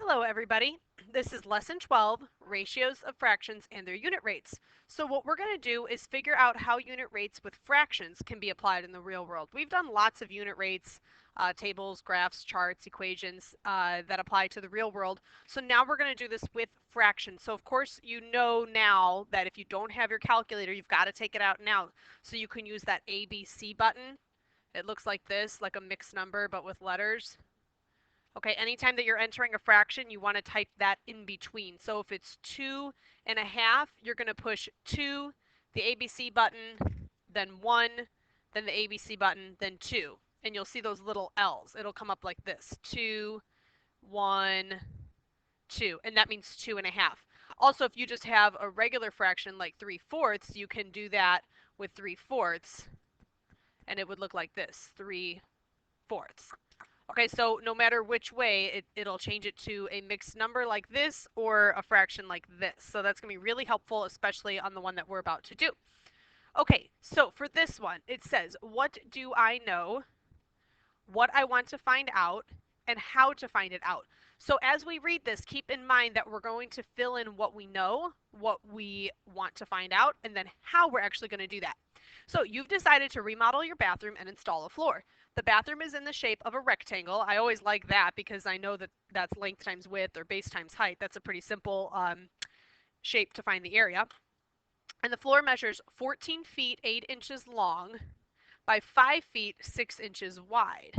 Hello everybody, this is lesson 12, ratios of fractions and their unit rates. So what we're going to do is figure out how unit rates with fractions can be applied in the real world. We've done lots of unit rates, tables, graphs, charts, equations that apply to the real world. So now we're going to do this with fractions. So of course you know now that if you don't have your calculator, you've got to take it out now. So you can use that ABC button. It looks like this, like a mixed number but with letters. Okay, anytime that you're entering a fraction, you want to type that in between. So if it's 2.5, you're going to push 2, the ABC button, then 1, then the ABC button, then 2. And you'll see those little L's. It'll come up like this, 2, 1, 2. And that means 2.5. Also, if you just have a regular fraction like 3/4, you can do that with 3/4. And it would look like this, 3/4. Okay, so no matter which way, it'll change it to a mixed number like this or a fraction like this. So that's going to be really helpful, especially on the one that we're about to do. Okay, so for this one, it says, what do I know, what I want to find out, and how to find it out. So as we read this, keep in mind that we're going to fill in what we know, what we want to find out, and then how we're actually going to do that. So you've decided to remodel your bathroom and install a floor. The bathroom is in the shape of a rectangle. I always like that because I know that that's length times width or base times height. That's a pretty simple shape to find the area. And the floor measures 14 feet 8 inches long by 5 feet 6 inches wide.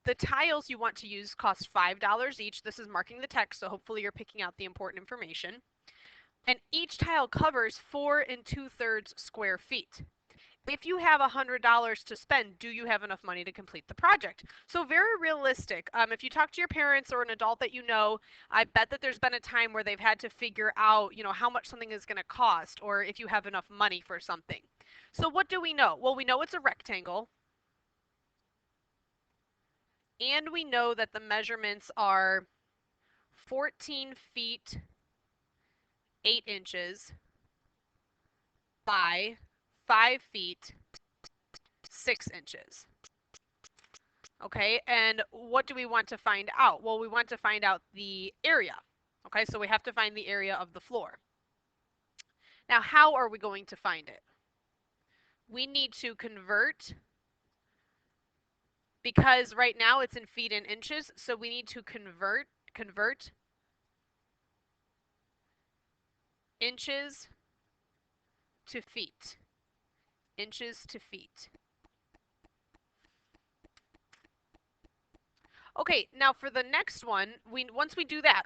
The tiles you want to use cost $5 each. This is marking the text, so hopefully you're picking out the important information. And each tile covers 4 2/3 square feet. If you have $100 to spend, do you have enough money to complete the project? So very realistic. If you talk to your parents or an adult that you know, I bet that there's been a time where they've had to figure out, how much something is going to cost or if you have enough money for something. So what do we know? Well, we know it's a rectangle. And we know that the measurements are 14 feet 8 inches by 5 feet 6 inches. Okay, and what do we want to find out? Well, we want to find out the area. Okay, so we have to find the area of the floor. Now, how are we going to find it? We need to convert, because right now it's in feet and inches, so we need to convert inches to feet. Inches to feet. Okay, now for the next one, once we do that,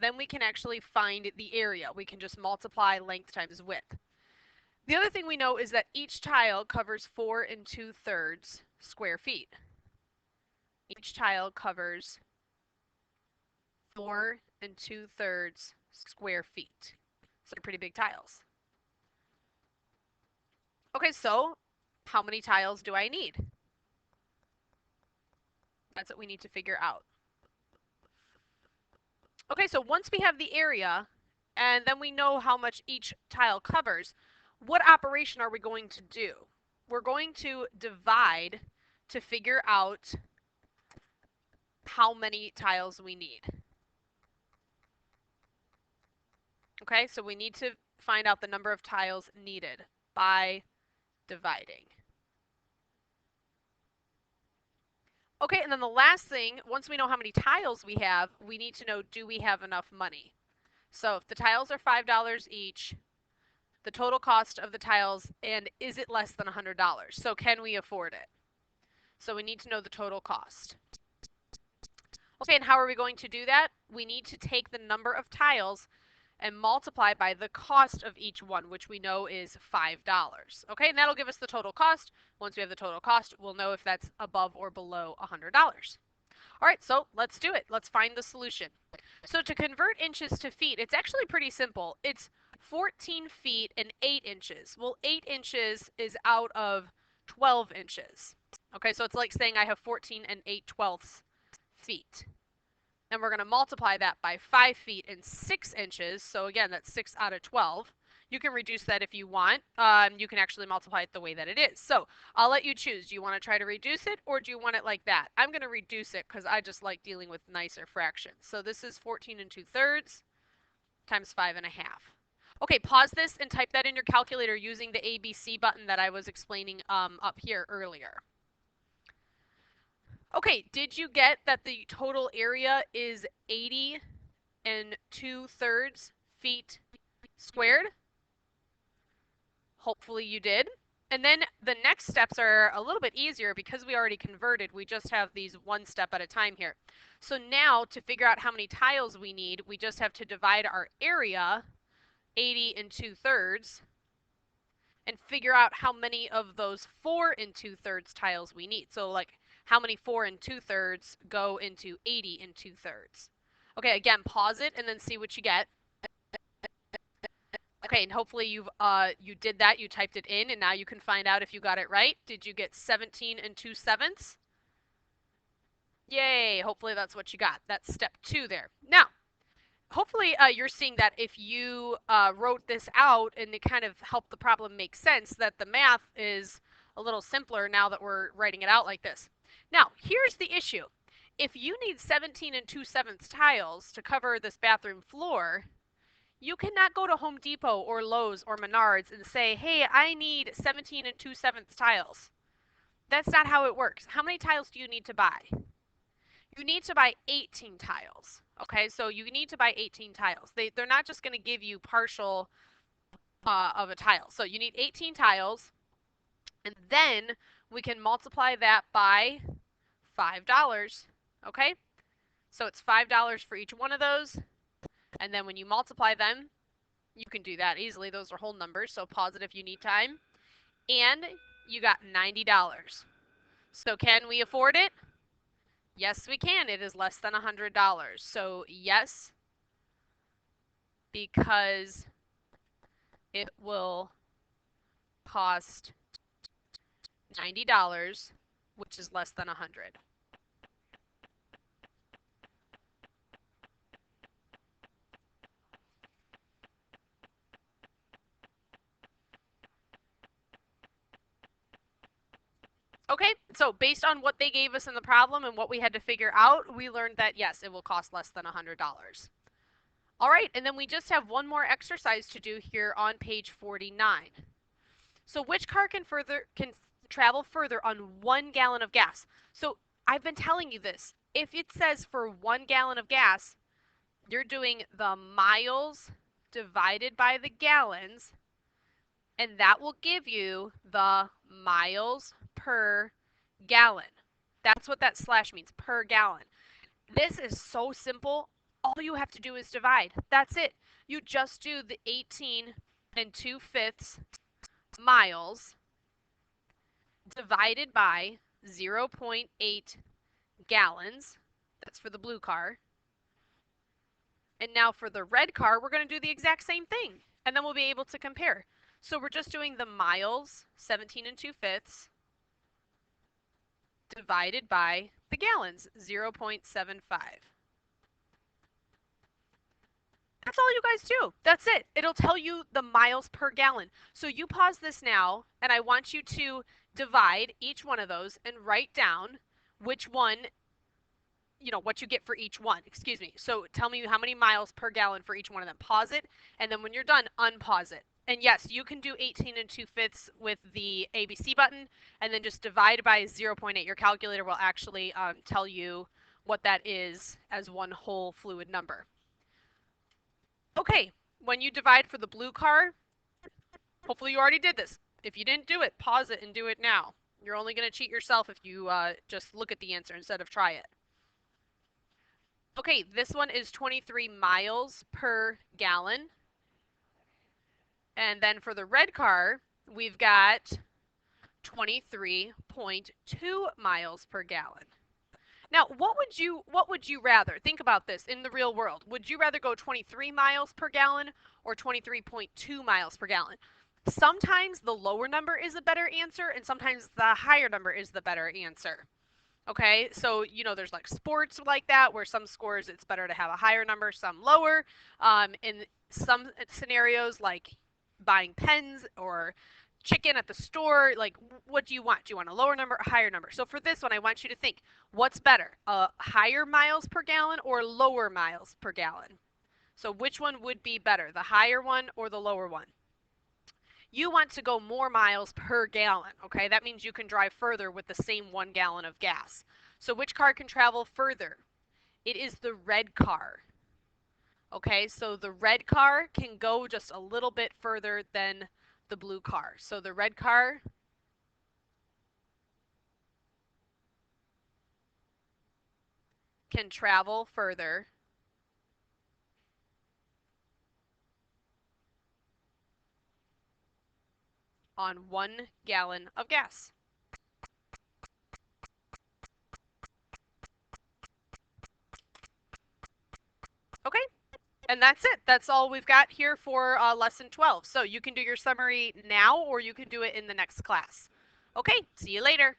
then we can actually find the area. We can just multiply length times width. The other thing we know is that each tile covers 4 2/3 square feet. Each tile covers 4 2/3 square feet. So they're pretty big tiles. Okay, so how many tiles do I need? That's what we need to figure out. Okay, so once we have the area, and then we know how much each tile covers, what operation are we going to do? We're going to divide to figure out how many tiles we need. Okay, so we need to find out the number of tiles needed by dividing. Okay, and then the last thing, once we know how many tiles we have, we need to know, do we have enough money? So if the tiles are $5 each, the total cost of the tiles, and is it less than $100? So can we afford it? So we need to know the total cost. Okay, and how are we going to do that? We need to take the number of tiles and multiply by the cost of each one, which we know is $5. Okay, and that'll give us the total cost. Once we have the total cost, we'll know if that's above or below $100. All right, so let's do it. Let's find the solution. So to convert inches to feet, it's actually pretty simple. It's 14 feet and 8 inches. Well, 8 inches is out of 12 inches. Okay, so it's like saying I have 14 8/12 feet. Then we're going to multiply that by 5 feet and 6 inches. So again, that's 6 out of 12. You can reduce that if you want. You can actually multiply it the way that it is. So I'll let you choose. Do you want to try to reduce it, or do you want it like that? I'm going to reduce it because I just like dealing with nicer fractions. So this is 14 2/3 times 5 1/2. Okay, pause this and type that in your calculator using the ABC button that I was explaining up here earlier. Okay, did you get that the total area is 80 2/3 feet squared? Hopefully you did. And then the next steps are a little bit easier because we already converted. We just have these one step at a time here. So now to figure out how many tiles we need, we just have to divide our area, 80 2/3, and figure out how many of those 4 2/3 tiles we need. So like how many 4 2/3 go into 80 2/3. Okay, again, pause it and then see what you get. Okay, and hopefully you did that, you typed it in, and now you can find out if you got it right. Did you get 17 2/7? Yay, hopefully that's what you got. That's step 2 there. Now, hopefully you're seeing that if you wrote this out and it kind of helped the problem make sense, that the math is a little simpler now that we're writing it out like this. Now, here's the issue. If you need 17 2/7 tiles to cover this bathroom floor, you cannot go to Home Depot or Lowe's or Menards and say, hey, I need 17 2/7 tiles. That's not how it works. How many tiles do you need to buy? You need to buy 18 tiles. Okay, so you need to buy 18 tiles. They're not just going to give you partial of a tile. So you need 18 tiles, and then we can multiply that by $5. Okay, so it's $5 for each one of those. And then when you multiply them, you can do that easily. Those are whole numbers, so pause it if you need time. And you got $90. So can we afford it? Yes, we can. It is less than $100. So yes, because it will cost $90, which is less than 100. Okay, so based on what they gave us in the problem and what we had to figure out, we learned that yes, it will cost less than $100. All right, and then we just have one more exercise to do here on page 49. So which car can travel further on 1 gallon of gas? So I've been telling you this. If it says for 1 gallon of gas, you're doing the miles divided by the gallons, and that will give you the miles per gallon. That's what that slash means, per gallon. This is so simple. All you have to do is divide. That's it. You just do the 18 2/5 miles divided by 0.8 gallons. That's for the blue car. And now for the red car, we're going to do the exact same thing. And then we'll be able to compare. So we're just doing the miles, 17 2/5, divided by the gallons, 0.75. That's all you guys do. That's it. It'll tell you the miles per gallon. So you pause this now, and I want you to divide each one of those and write down which one, what you get for each one. Excuse me. So tell me how many miles per gallon for each one of them. Pause it, and then when you're done, unpause it. And yes, you can do 18 2/5 with the ABC button, and then just divide by 0.8. Your calculator will actually tell you what that is as one whole fluid number. Okay, when you divide for the blue car, hopefully you already did this. If you didn't do it, pause it and do it now. You're only going to cheat yourself if you just look at the answer instead of try it. Okay, this one is 23 miles per gallon. And then for the red car, we've got 23.2 miles per gallon. Now, what would you rather? Think about this in the real world. Would you rather go 23 miles per gallon or 23.2 miles per gallon? Sometimes the lower number is a better answer, and sometimes the higher number is the better answer. Okay, so there's like sports like that where some scores it's better to have a higher number, some lower. In some scenarios, like buying pens or chicken at the store. Like, what do you want? Do you want a lower number or a higher number? So for this one, I want you to think, what's better, higher miles per gallon or lower miles per gallon? So which one would be better, the higher one or the lower one? You want to go more miles per gallon, okay? That means you can drive further with the same 1 gallon of gas. So which car can travel further? It is the red car. Okay, so the red car can go just a little bit further than the blue car. So the red car can travel further on 1 gallon of gas. Okay, and that's it. That's all we've got here for lesson 12. So you can do your summary now or you can do it in the next class. Okay, see you later.